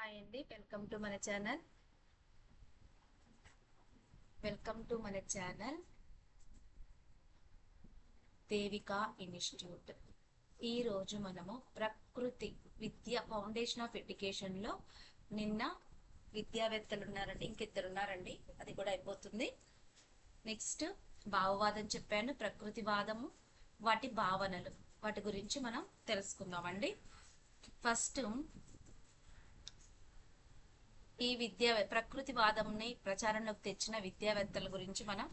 Hi అండి, welcome to మన channel Devika institute. ఈ రోజు మనము ప్రకృతి విద్య ఫౌండేషన్ ఆఫ్ ఎడ్యుకేషన్ లో నిన్న విద్యావేత్తలు ఉన్నారండి, ఇంకిద్దరు ఉన్నారండి, అది కూడా అయిపోతుంది. నెక్స్ట్ భావవాదం చెప్పాను, ప్రకృతివాదము, వాటి భావనలు, వాటి గురించి మనం తెలుసుకుందామండి. ఫస్ట్ ఈ ప్రకృతివాదంని ప్రచారంలోకి తెచ్చిన విద్యావేత్తల గురించి మనం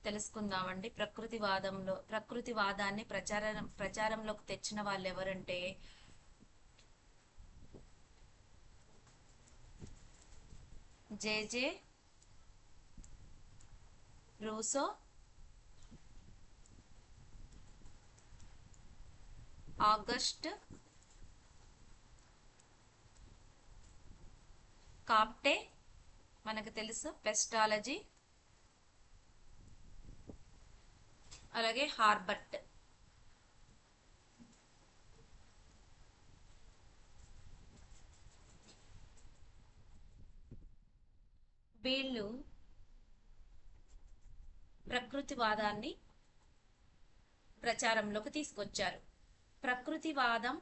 తెలుసుకుందామండి. ప్రకృతివాదాన్ని ప్రచారంలోకి తెచ్చిన వాళ్ళు ఎవరంటే జేజే రూసో, ఆగస్ట్ కాప్టే, మనకు తెలుసు పెస్టాలజీ, అలాగే హార్బర్ట్. వీళ్ళు ప్రకృతివాదాన్ని ప్రచారంలోకి తీసుకొచ్చారు. ప్రకృతివాదం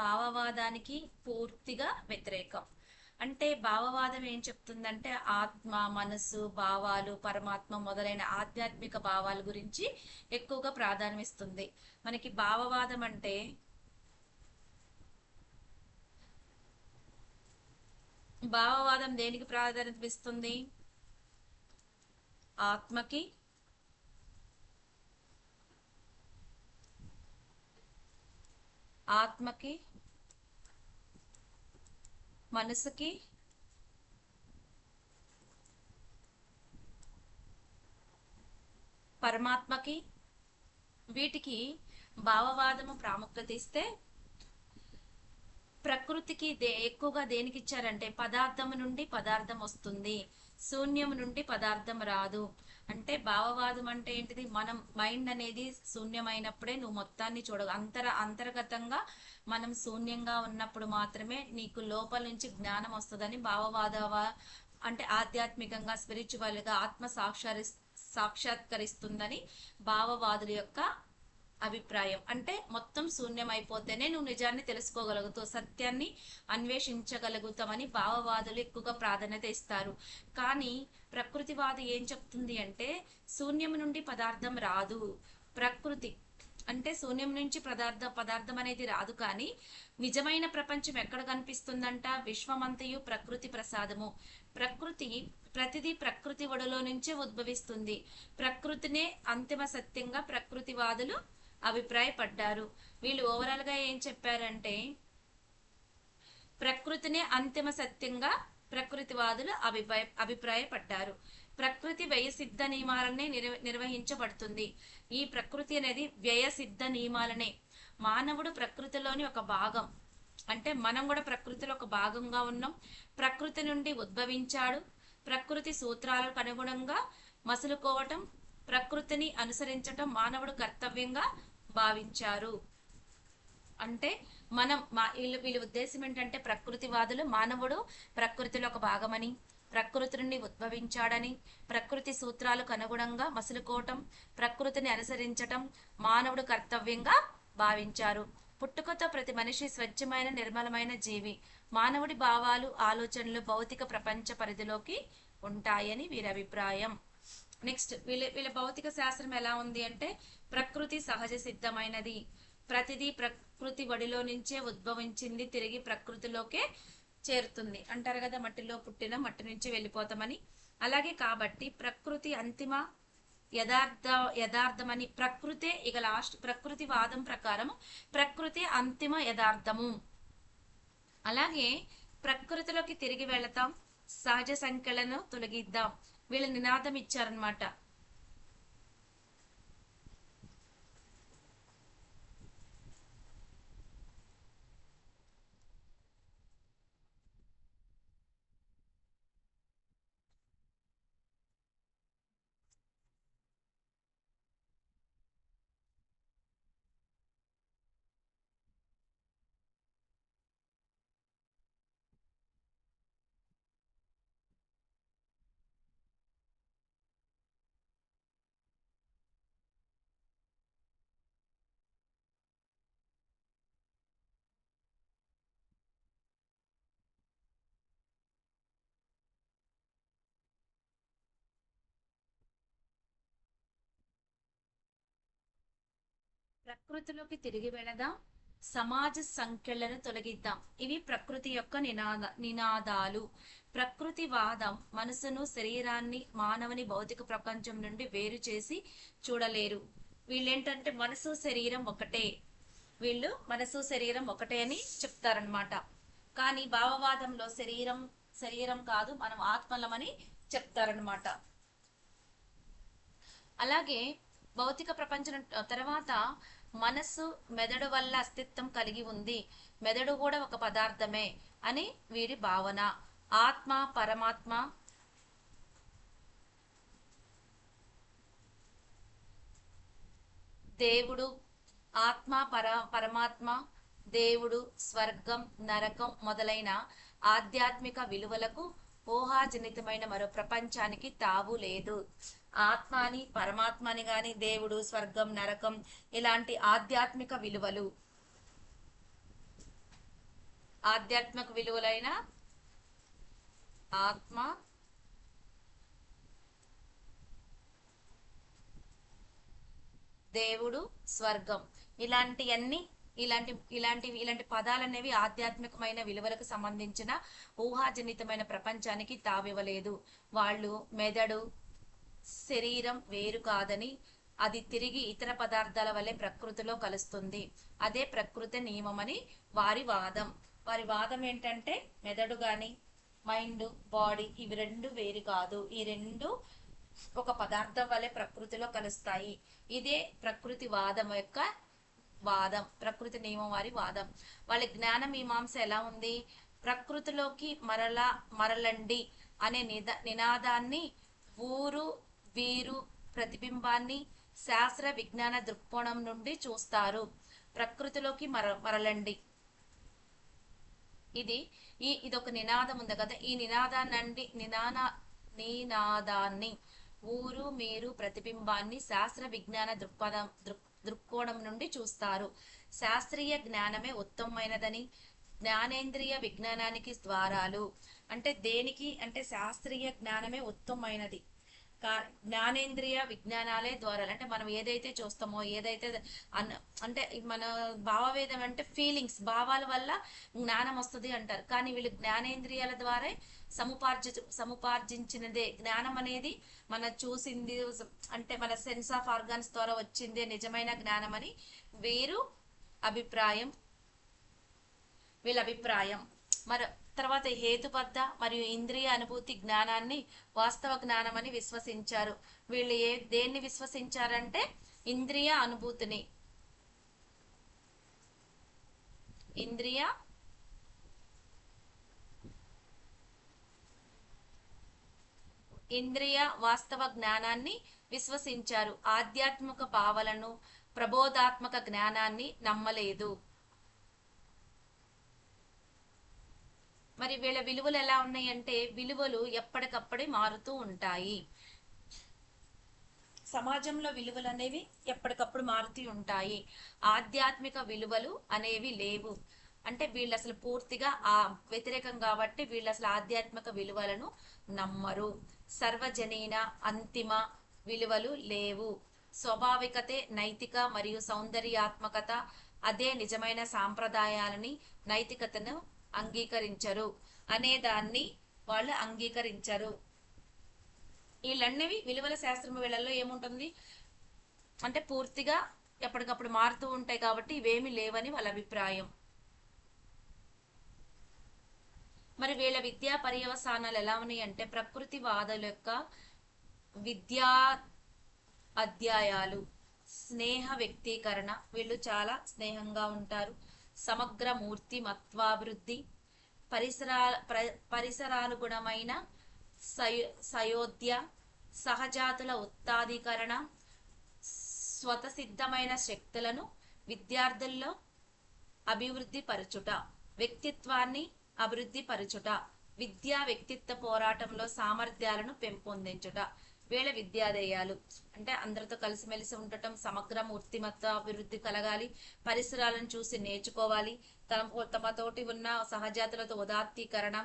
భావవాదానికి పూర్తిగా వ్యతిరేకం. అంటే భావవాదం ఏం చెప్తుందంటే ఆత్మ, మనస్సు, భావాలు, పరమాత్మ మొదలైన ఆధ్యాత్మిక భావాల గురించి ఎక్కువగా ప్రాధాన్యం ఇస్తుంది. మనకి భావవాదం దేనికి ప్రాధాన్యత ఇస్తుంది? ఆత్మకి, ఆత్మకి, మనసుకి, పరమాత్మకి, వీటికి భావవాదము ప్రాముఖ్యత ఇస్తే, ప్రకృతికి ఎక్కువగా దేనికి ఇచ్చారంటే పదార్థం నుండి పదార్థం వస్తుంది, శూన్యం నుండి పదార్థం రాదు. అంటే భావవాదం అంటే ఏంటిది? మనం మైండ్ అనేది శూన్యమైనప్పుడే నువ్వు మొత్తాన్ని అంతర్గతంగా మనం శూన్యంగా ఉన్నప్పుడు మాత్రమే నీకు లోపల నుంచి జ్ఞానం వస్తుందని అంటే ఆధ్యాత్మికంగా, స్పిరిచువల్ గా సాక్షాత్కరిస్తుందని భావవాదుల యొక్క అభిప్రాయం. అంటే మొత్తం శూన్యం అయిపోతేనే నువ్వు నిజాన్ని తెలుసుకోగలుగుతావు, సత్యాన్ని అన్వేషించగలుగుతామని భావవాదులు ఎక్కువగా ప్రాధాన్యత ఇస్తారు. కానీ ప్రకృతివాది ఏం చెప్తుంది అంటే శూన్యం నుండి పదార్థం రాదు. ప్రకృతి అంటే శూన్యం నుంచి పదార్థం అనేది రాదు. కానీ నిజమైన ప్రపంచం ఎక్కడ కనిపిస్తుందంట? విశ్వమంతయు ప్రకృతి ప్రసాదము. ప్రతిదీ ప్రకృతి ఒడిలో నుంచే ఉద్భవిస్తుంది. ప్రకృతినే అంతిమ సత్యంగా ప్రకృతివాదులు అభిప్రాయపడ్డారు. వీళ్ళు ఓవరాల్ గా ఏం చెప్పారంటే ప్రకృతినే అంతిమ సత్యంగా ప్రకృతివాదులు అభిప్రాయపడ్డారు. ప్రకృతి వ్యయ సిద్ధ నియమాలనే నిర్వహించబడుతుంది. ఈ ప్రకృతి అనేది వ్యయ సిద్ధ నియమాలనే. మానవుడు ప్రకృతిలోని ఒక భాగం. అంటే మనం కూడా ప్రకృతిలో ఒక భాగంగా ఉన్నాం. ప్రకృతి నుండి ఉద్భవించాడు. ప్రకృతి సూత్రాలకు అనుగుణంగా మసులుకోవటం, ప్రకృతిని అనుసరించటం మానవుడు కర్తవ్యంగా భావించారు. అంటే వీళ్ళ ఉద్దేశం ఏంటంటే ప్రకృతివాదులు మానవుడు ప్రకృతిలో ఒక భాగమని, ప్రకృతి నుండి ఉద్భవించాడని, ప్రకృతి సూత్రాలకు అనుగుణంగా మసులుకోవటం, ప్రకృతిని అనుసరించటం మానవుడు కర్తవ్యంగా భావించారు. పుట్టుకతో ప్రతి మనిషి స్వచ్ఛమైన నిర్మలమైన జీవి. మానవుడి భావాలు, ఆలోచనలు భౌతిక ప్రపంచ పరిధిలోకి ఉంటాయని వీరి అభిప్రాయం. నెక్స్ట్ వీళ్ళ భౌతిక శాస్త్రం ఎలా ఉంది అంటే ప్రకృతి సహజ సిద్ధమైనది. ప్రతిదీ ప్రకృతి ఒడిలో నుంచే ఉద్భవించింది, తిరిగి ప్రకృతిలోకే చేరుతుంది అంటారు కదా, మట్టిలో పుట్టిన మట్టి నుంచి వెళ్ళిపోతామని. అలాగే కాబట్టి ప్రకృతి అంతిమ యథార్థమని, ప్రకృతే ఇక లాస్ట్ ప్రకృతి వాదం ప్రకారం ప్రకృతి అంతిమ యథార్థము. అలాగే ప్రకృతిలోకి తిరిగి వెళతాం, సహజ సంఖ్యలను తొలగిద్దాం. వీళ్ళు నినాదం ఇచ్చారనమాట. ప్రకృతిలోకి తిరిగి వెళదాం, సమాజ సంఖ్యలను తొలగిద్దాం. ఇవి ప్రకృతి యొక్క నినాదాలు. ప్రకృతివాదం మనసును, శరీరాన్ని మానవుని భౌతిక ప్రపంచం నుండి వేరు చేసి చూడలేరు. వీళ్ళేంటంటే మనసు శరీరం ఒకటే, వీళ్ళు మనసు శరీరం ఒకటే అని చెప్తారనమాట. కానీ భావవాదంలో శరీరం శరీరం కాదు, మనం ఆత్మలమని చెప్తారనమాట. అలాగే భౌతిక ప్రపంచం తర్వాత మనస్సు మెదడు వల్ల అస్తిత్వం కలిగి ఉంది, మెదడు కూడా ఒక పదార్థమే అని వీరి భావన. ఆత్మ, పరమాత్మ, దేవుడు, ఆత్మ, పరమాత్మ, దేవుడు, స్వర్గం, నరకం మొదలైన ఆధ్యాత్మిక విలువలకు ఊహాజనితమైన మరో ప్రపంచానికి తావు లేదు. ఆత్మని, పరమాత్మని గాని, దేవుడు, స్వర్గం, నరకం ఇలాంటి ఆధ్యాత్మిక విలువలైన ఆత్మ, దేవుడు, స్వర్గం ఇలాంటి పదాలు అనేవి ఆధ్యాత్మికమైన విలువలకు సంబంధించిన ఊహాజనితమైన ప్రపంచానికి తావివ్వలేదు. వాళ్ళు మెదడు, శరీరం వేరు కాదని, అది తిరిగి ఇతర పదార్థాల వల్లే ప్రకృతిలో కలుస్తుంది, అదే ప్రకృతి నియమమని వారి వాదం. వారి వాదం ఏంటంటే మెదడు గాని, మైండ్, బాడీ ఇవి రెండు వేరు కాదు, ఈ రెండు ఒక పదార్థం వల్లే ప్రకృతిలో కలుస్తాయి. ఇదే ప్రకృతి వాదం యొక్క వాదం, ప్రకృతి నియమం వారి వాదం. వాళ్ళ జ్ఞాన మీమాంస ఎలా ఉంది? ప్రకృతిలోకి మరలండి అనే నినాదాన్ని, ఊరు వీరు ప్రతిబింబాన్ని శాస్త్ర విజ్ఞాన దృక్కోణం నుండి చూస్తారు. ప్రకృతిలోకి మరలండి, ఇదొక నినాదం ఉంది కదా, ఈ నినాదాన్ని ఊరు మీరు ప్రతిబింబాన్ని శాస్త్ర విజ్ఞాన దృక్కోణం నుండి చూస్తారు. శాస్త్రీయ జ్ఞానమే ఉత్తమమైనదని, జ్ఞానేంద్రియ విజ్ఞానానికి ద్వారాలు. అంటే దేనికి అంటే శాస్త్రీయ జ్ఞానమే ఉత్తమమైనది, జ్ఞానేంద్రియ విజ్ఞానాలే ద్వారాలు. అంటే మనం ఏదైతే చూస్తామో, ఏదైతే అంటే మన భావవేదం అంటే ఫీలింగ్స్, భావాల వల్ల జ్ఞానం వస్తుంది అంటారు. కానీ వీళ్ళు జ్ఞానేంద్రియాల ద్వారా సముపార్జించినదే జ్ఞానం అనేది, మన చూసింది అంటే మన సెన్స్ ఆఫ్ ఆర్గాన్స్ ద్వారా వచ్చిందే నిజమైన జ్ఞానం అని వీళ్ళ అభిప్రాయం. మరి తర్వాత హేతుబద్ధ మరియు ఇంద్రియ అనుభూతి జ్ఞానాన్ని వాస్తవ జ్ఞానం అని విశ్వసించారు. వీళ్ళు దేన్ని విశ్వసించారంటే ఇంద్రియ అనుభూతిని, ఇంద్రియ వాస్తవ జ్ఞానాన్ని విశ్వసించారు. ఆధ్యాత్మిక భావనలను, ప్రబోధాత్మక జ్ఞానాన్ని నమ్మలేదు. మరి వీళ్ళ విలువలు ఎలా ఉన్నాయంటే, విలువలు ఎప్పటికప్పుడే మారుతూ ఉంటాయి. సమాజంలో విలువలు అనేవి ఎప్పటికప్పుడు మారుతూ ఉంటాయి. ఆధ్యాత్మిక విలువలు అనేవి లేవు. అంటే వీళ్ళు అసలు పూర్తిగా వ్యతిరేకం కాబట్టి వీళ్ళు అసలు ఆధ్యాత్మిక విలువలను నమ్మరు. సర్వజనీన అంతిమ విలువలు లేవు. స్వాభావికతే నైతిక మరియు సౌందర్యాత్మకత, అదే నిజమైన సాంప్రదాయాలని, నైతికతను అంగీకరించరు అనేదాన్ని వాళ్ళు అంగీకరించరు. వీళ్ళన్నవి విలువల శాస్త్రం వీళ్ళల్లో ఏముంటుంది అంటే పూర్తిగా ఎప్పటికప్పుడు మారుతూ ఉంటాయి కాబట్టి ఇవేమి లేవని వాళ్ళ అభిప్రాయం. మరి వీళ్ళ విద్యా పర్యవసానాలు ఎలా ఉన్నాయి అంటే, ప్రకృతివాదుల యొక్క విద్యా అధ్యాయాలు, స్నేహ వ్యక్తీకరణ, వీళ్ళు చాలా స్నేహంగా ఉంటారు. సమగ్ర మూర్తి మత్వాభివృద్ధి, పరిసరానుగుణమైన సయోధ్య, సహజాతుల ఉత్తాదీకరణ, స్వతసిద్ధమైన శక్తులను విద్యార్థుల్లో అభివృద్ధి పరచుట, వ్యక్తిత్వాన్ని అభివృద్ధి పరచుట, విద్యా వ్యక్తిత్వ పోరాటంలో సామర్థ్యాలను పెంపొందించుట. వీళ్ళ విద్యాధేయాలు అంటే అందరితో కలిసిమెలిసి ఉండటం, సమగ్ర మూర్తిమత్త అభివృద్ధి కలగాలి, పరిసరాలను చూసి నేర్చుకోవాలి, తమతోటి ఉన్న సహజాతులతో ఉదాత్తీకరణ,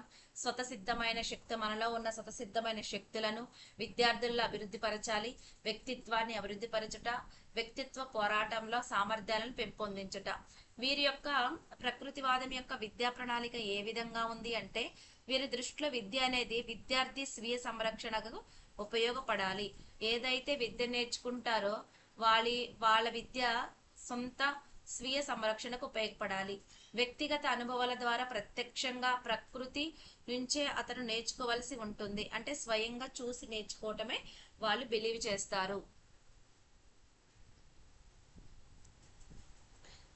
స్వతసిద్ధమైన శక్తి, మనలో ఉన్న స్వతసిద్ధమైన శక్తులను విద్యార్థుల్లో అభివృద్ధి పరచాలి, వ్యక్తిత్వాన్ని అభివృద్ధి పరచుట, వ్యక్తిత్వ పోరాటంలో సామర్థ్యాలను పెంపొందించుట. వీరి యొక్క ప్రకృతివాదం యొక్క విద్యా ప్రణాళిక ఏ విధంగా ఉంది అంటే, వీరి దృష్టిలో విద్య అనేది విద్యార్థి స్వీయ సంరక్షణకు ఉపయోగపడాలి. ఏదైతే విద్య నేర్చుకుంటారో వాళ్ళ విద్య సొంత స్వీయ సంరక్షణకు ఉపయోగపడాలి. వ్యక్తిగత అనుభవాల ద్వారా ప్రత్యక్షంగా ప్రకృతి నుంచే అతను నేర్చుకోవలసి ఉంటుంది. అంటే స్వయంగా చూసి నేర్చుకోవటమే వాళ్ళు బిలీవ్ చేస్తారు.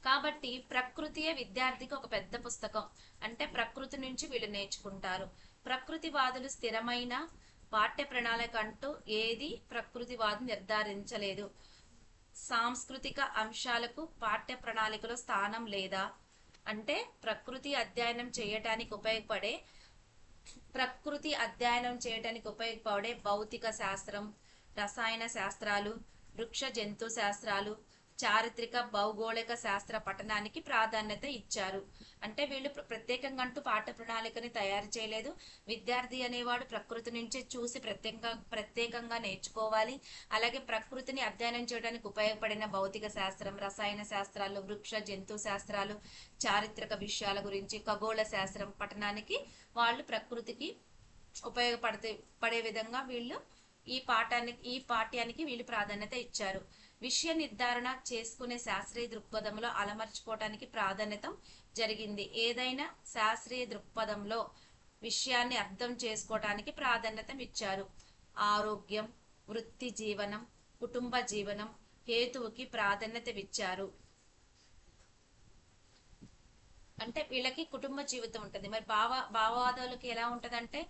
కాబట్టి ప్రకృతియే విద్యార్థికి ఒక పెద్ద పుస్తకం. అంటే ప్రకృతి నుంచి వీళ్ళు నేర్చుకుంటారు. ప్రకృతివాదులు స్థిరమైన పాఠ్య ప్రణాళిక అంటూ ఏది ప్రకృతివాది నిర్ధారించలేదు. సాంస్కృతిక అంశాలకు పాఠ్య ప్రణాళికలో స్థానం లేదా అంటే ప్రకృతి అధ్యయనం చేయటానికి ఉపయోగపడే భౌతిక శాస్త్రం, రసాయన శాస్త్రాలు, వృక్ష జంతు శాస్త్రాలు, చారిత్రక భౌగోళిక శాస్త్ర పఠనానికి ప్రాధాన్యత ఇచ్చారు. అంటే వీళ్ళు ప్రత్యేకంగా అంటూ పాఠ్య ప్రణాళికని తయారు చేయలేదు. విద్యార్థి అనేవాడు ప్రకృతి నుంచే చూసి ప్రత్యేకంగా నేర్చుకోవాలి. అలాగే ప్రకృతిని అధ్యయనం చేయడానికి ఉపయోగపడిన భౌతిక శాస్త్రం, రసాయన శాస్త్రాలు, వృక్ష జంతు శాస్త్రాలు, చారిత్రక విషయాల గురించి, ఖగోళ శాస్త్రం పఠనానికి వాళ్ళు ప్రకృతికి పడే విధంగా వీళ్ళు ఈ పాఠ్యానికి వీళ్ళు ప్రాధాన్యత ఇచ్చారు. విషయ నిర్ధారణ చేసుకునే శాస్త్రీయ దృక్పథంలో అలమర్చుకోవటానికి ప్రాధాన్యత జరిగింది. ఏదైనా శాస్త్రీయ దృక్పథంలో విషయాన్ని అర్థం చేసుకోవటానికి ప్రాధాన్యత ఇచ్చారు. ఆరోగ్యం, వృత్తి జీవనం, కుటుంబ జీవనం, హేతువుకి ప్రాధాన్యత ఇచ్చారు. అంటే వీళ్ళకి కుటుంబ జీవితం ఉంటుంది. మరి భావవాదాలకి ఎలా ఉంటదంటే,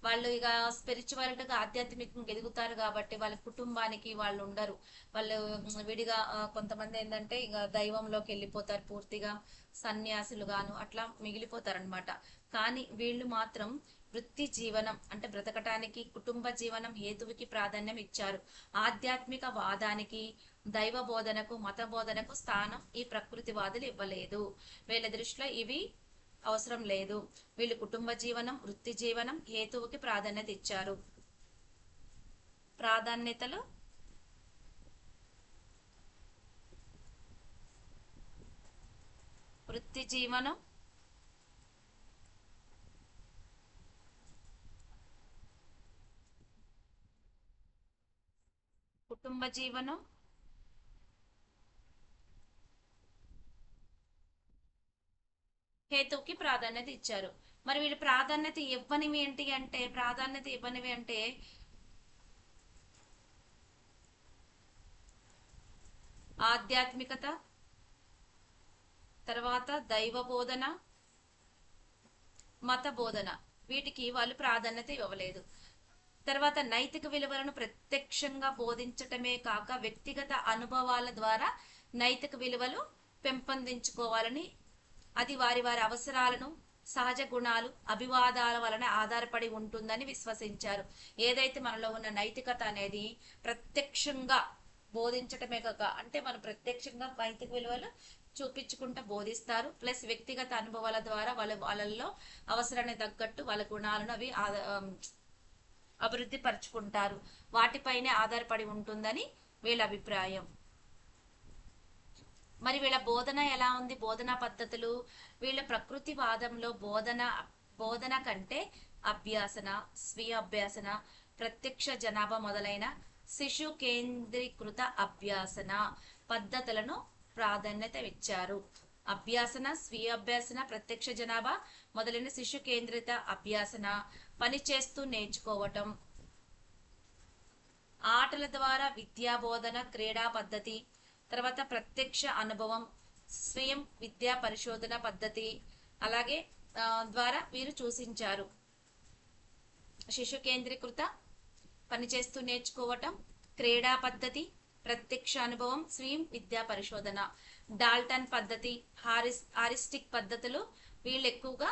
వాళ్ళు ఇక స్పిరిచువాలిటీగా ఆధ్యాత్మికంగా ఎదుగుతారు కాబట్టి వాళ్ళ కుటుంబానికి వాళ్ళు ఉండరు. వాళ్ళు విడిగా కొంతమంది ఏంటంటే ఇక దైవంలోకి వెళ్ళిపోతారు, పూర్తిగా సన్యాసులుగాను అట్లా మిగిలిపోతారనమాట. కానీ వీళ్ళు మాత్రం వృత్తి జీవనం అంటే బ్రతకటానికి, కుటుంబ జీవనం, హేతువుకి ప్రాధాన్యం ఇచ్చారు. ఆధ్యాత్మిక వాదానికి, దైవ బోధనకు, మత బోధనకు స్థానం ఈ ప్రకృతివాదులు ఇవ్వలేదు. వీళ్ళ దృష్టిలో ఇవి అవసరం లేదు. వీళ్ళు కుటుంబ జీవనం, వృత్తి జీవనం, హేతువుకి ప్రాధాన్యత ఇచ్చారు. ప్రాధాన్యతలు వృత్తి జీవనం, కుటుంబ జీవనం, హేతువుకి ప్రాధాన్యత ఇచ్చారు. మరి వీళ్ళు ప్రాధాన్యత ఇవ్వనివి అంటే ఆధ్యాత్మికత, తర్వాత దైవ బోధన, మత బోధన, వీటికి వాళ్ళు ప్రాధాన్యత ఇవ్వలేదు. తర్వాత నైతిక విలువలను ప్రత్యక్షంగా బోధించటమే కాక వ్యక్తిగత అనుభవాల ద్వారా నైతిక విలువలు పెంపొందించుకోవాలని, అది వారి వారి అవసరాలను, సహజ గుణాలు, అభివాదాల వలన ఆధారపడి ఉంటుందని విశ్వసించారు. ఏదైతే మనలో ఉన్న నైతికత అనేది ప్రత్యక్షంగా బోధించటమే కాక, అంటే మనం ప్రత్యక్షంగా నైతిక విలువలు చూపించుకుంటూ బోధిస్తారు. ప్లస్ వ్యక్తిగత అనుభవాల ద్వారా వాళ్ళల్లో అవసరానికి తగ్గట్టు వాళ్ళ గుణాలను అవి అభివృద్ధి పరుచుకుంటారు. వాటిపైనే ఆధారపడి ఉంటుందని వీళ్ళ అభిప్రాయం. మరి వీళ్ళ బోధన ఎలా ఉంది? బోధనా పద్ధతులు, వీళ్ళ ప్రకృతివాదంలో బోధన కంటే అభ్యాసన, స్వీయ అభ్యాసన, ప్రత్యక్ష జనాభా మొదలైన శిశు కేంద్రీకృత అభ్యాసన పద్ధతులను ప్రాధాన్యత ఇచ్చారు. అభ్యాసన, స్వీయ అభ్యాసన, ప్రత్యక్ష జనాభా మొదలైన శిశు కేంద్రిత అభ్యాసన, పని చేస్తూ నేర్చుకోవటం, ఆటల ద్వారా విద్యా బోధన, క్రీడా పద్ధతి, తర్వాత ప్రత్యక్ష అనుభవం, స్వయం విద్యా పరిశోధన పద్ధతి అలాగే ద్వారా వీరు సూచించారు. శిశు కేంద్రీకృత, పనిచేస్తూ నేర్చుకోవటం, క్రీడా పద్ధతి, ప్రత్యక్ష అనుభవం, స్వయం విద్యా పరిశోధన. డాల్టన్ పద్ధతి, హారిస్టిక్ పద్ధతులు వీళ్ళు ఎక్కువగా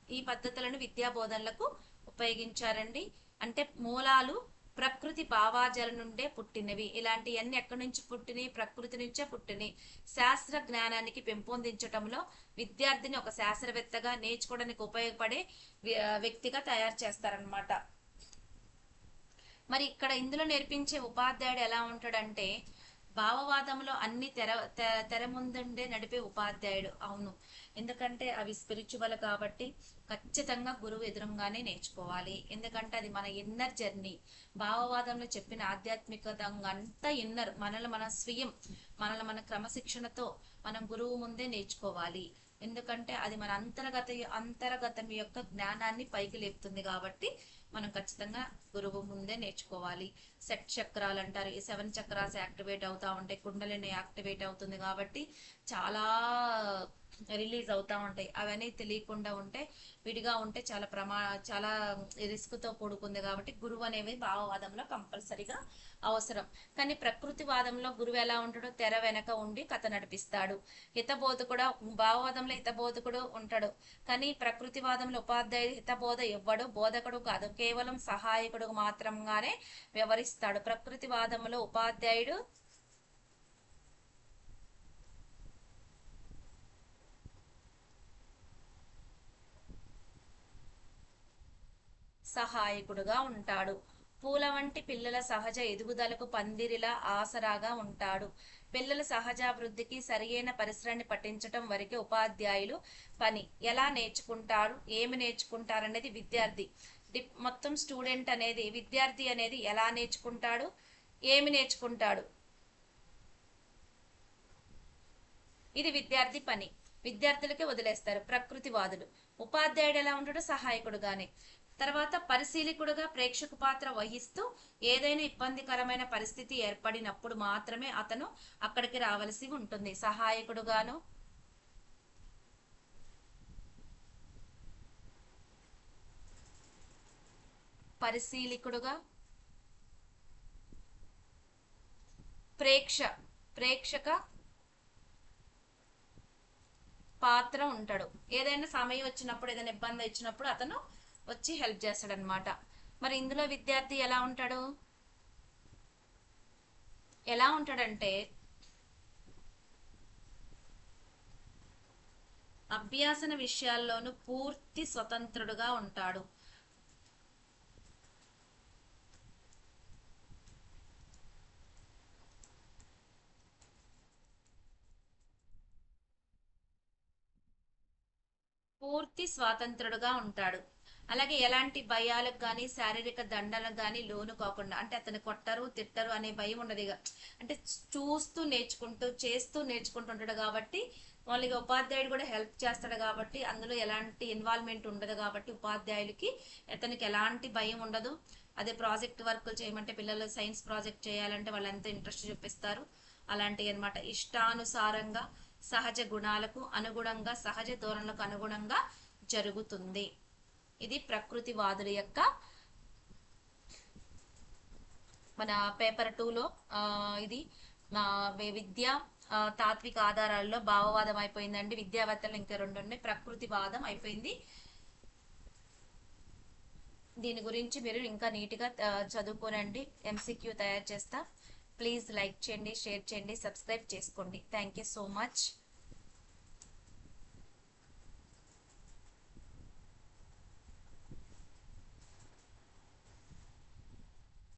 ఈ పద్ధతులను విద్యా బోధనలకు ఉపయోగించారండి. అంటే మూలాలు ప్రకృతి భావాజాల నుండే పుట్టినవి. ఇలాంటివన్నీ ఎక్కడి నుంచి పుట్టినవి? ప్రకృతి నుంచే పుట్టినవి. శాస్త్ర జ్ఞానానికి పెంపొందించటంలో విద్యార్థిని ఒక శాస్త్రవేత్తగా, నేర్చుకోవడానికి ఉపయోగపడే వ్యక్తిగా తయారు చేస్తారనమాట. మరి ఇక్కడ ఇందులో నేర్పించే ఉపాధ్యాయుడు ఎలా ఉంటాడంటే, భావవాదంలో అన్ని తెర ముందుండే నడిపే ఉపాధ్యాయుడు. అవును, ఎందుకంటే అవి స్పిరిచువల్ కాబట్టి ఖచ్చితంగా గురువు ఎదురుగానే నేర్చుకోవాలి. ఎందుకంటే అది మన ఇన్నర్ జర్నీ. భావవాదంలో చెప్పిన ఆధ్యాత్మికతంగా అంతా ఇన్నర్, మనల్ని మన స్వయం, మనల్ని మన క్రమశిక్షణతో మనం గురువు ముందే నేర్చుకోవాలి. ఎందుకంటే అది మన అంతర్గతం యొక్క జ్ఞానాన్ని పైకి లేపుతుంది కాబట్టి మనం ఖచ్చితంగా గురువు ముందే నేర్చుకోవాలి. సెట్ చక్రాలు అంటారు, ఈ 7 చక్రాస్ యాక్టివేట్ అవుతా ఉంటాయి, కుండలిని యాక్టివేట్ అవుతుంది కాబట్టి చాలా రిలీజ్ అవుతా ఉంటాయి. అవన్నీ తెలియకుండా ఉంటే, విడిగా ఉంటే చాలా రిస్క్ తో కూడుకుంది కాబట్టి గురువు అనేవి భావవాదంలో కంపల్సరీగా అవసరం. కానీ ప్రకృతి వాదంలో గురువు ఎలా ఉంటాడో, తెర వెనక ఉండి కథ నడిపిస్తాడు. హితబోధకుడు, భావవాదంలో హితబోధకుడు ఉంటాడు, కానీ ప్రకృతి వాదంలో ఉపాధ్యాయుడు హితబోధ ఇవ్వడు, బోధకుడు కాదు, కేవలం సహాయకుడు మాత్రంగానే వ్యవహరిస్తాడు. ప్రకృతి వాదంలో ఉపాధ్యాయుడు సహాయకుడుగా ఉంటాడు. పూల వంటి పిల్లల సహజ ఎదుగుదలకు పందిరిలా ఆసరాగా ఉంటాడు. పిల్లల సహజాభివృద్ధికి సరియైన పరిసరాన్ని పట్టించటం వరకే ఉపాధ్యాయులు పని. ఎలా నేర్చుకుంటారు, ఏమి నేర్చుకుంటారు అనేది విద్యార్థి, మొత్తం స్టూడెంట్ అనేది, విద్యార్థి అనేది ఎలా నేర్చుకుంటాడు, ఏమి నేర్చుకుంటాడు, ఇది విద్యార్థి పని. విద్యార్థులకే వదిలేస్తారు ప్రకృతివాదులు. ఉపాధ్యాయుడు ఎలా ఉంటాడో సహాయకుడుగానే. తర్వాత పరిశీలకుడుగా ప్రేక్షక పాత్ర వహిస్తూ ఏదైనా ఇబ్బందికరమైన పరిస్థితి ఏర్పడినప్పుడు మాత్రమే అతను అక్కడికి రావలసి ఉంటుంది. సహాయకుడుగాను, పరిశీలకుడుగా, ప్రేక్షక పాత్ర ఉంటాడు. ఏదైనా సమయం వచ్చినప్పుడు, ఏదైనా ఇబ్బంది వచ్చినప్పుడు అతను వచ్చి హెల్ప్ చేస్తాడనమాట. మరి ఇందులో విద్యార్థి ఎలా ఉంటాడంటే అభ్యాసన విషయాల్లోనూ పూర్తి స్వతంత్రుడుగా ఉంటాడు. పూర్తి స్వాతంత్రుడుగా ఉంటాడు. అలాగే ఎలాంటి భయాలకు కానీ, శారీరక దండలకు కానీ లోను కాకుండా, అంటే అతను కొట్టరు తిట్టరు అనే భయం ఉండదు. ఇక అంటే చూస్తూ నేర్చుకుంటూ, చేస్తూ నేర్చుకుంటూ ఉంటాడు కాబట్టి, వాళ్ళకి ఉపాధ్యాయుడు కూడా హెల్ప్ చేస్తాడు కాబట్టి అందులో ఎలాంటి ఇన్వాల్వ్మెంట్ ఉండదు కాబట్టి ఉపాధ్యాయులకి, అతనికి ఎలాంటి భయం ఉండదు. అదే ప్రాజెక్ట్ వర్క్ చేయమంటే, పిల్లలు సైన్స్ ప్రాజెక్ట్ చేయాలంటే వాళ్ళు ఎంత ఇంట్రెస్ట్ చూపిస్తారు. అలాంటివి అనమాట. ఇష్టానుసారంగా, సహజ గుణాలకు అనుగుణంగా, సహజ ధోరణులకు అనుగుణంగా జరుగుతుంది. ఇది ప్రకృతివాదుల యొక్క మన పేపర్ 2లో ఇది విద్య తాత్విక ఆధారాల్లో భావవాదం అయిపోయిందండి. విద్యావేత్తలు ఇంకా 2 ఉన్నాయి. ప్రకృతివాదం అయిపోయింది. దీని గురించి మీరు ఇంకా నీట్గా చదువుకోనండి. MCQ తయారు చేస్తా. ప్లీజ్ లైక్ చేయండి, షేర్ చేయండి, సబ్స్క్రైబ్ చేసుకోండి. Thank you so much.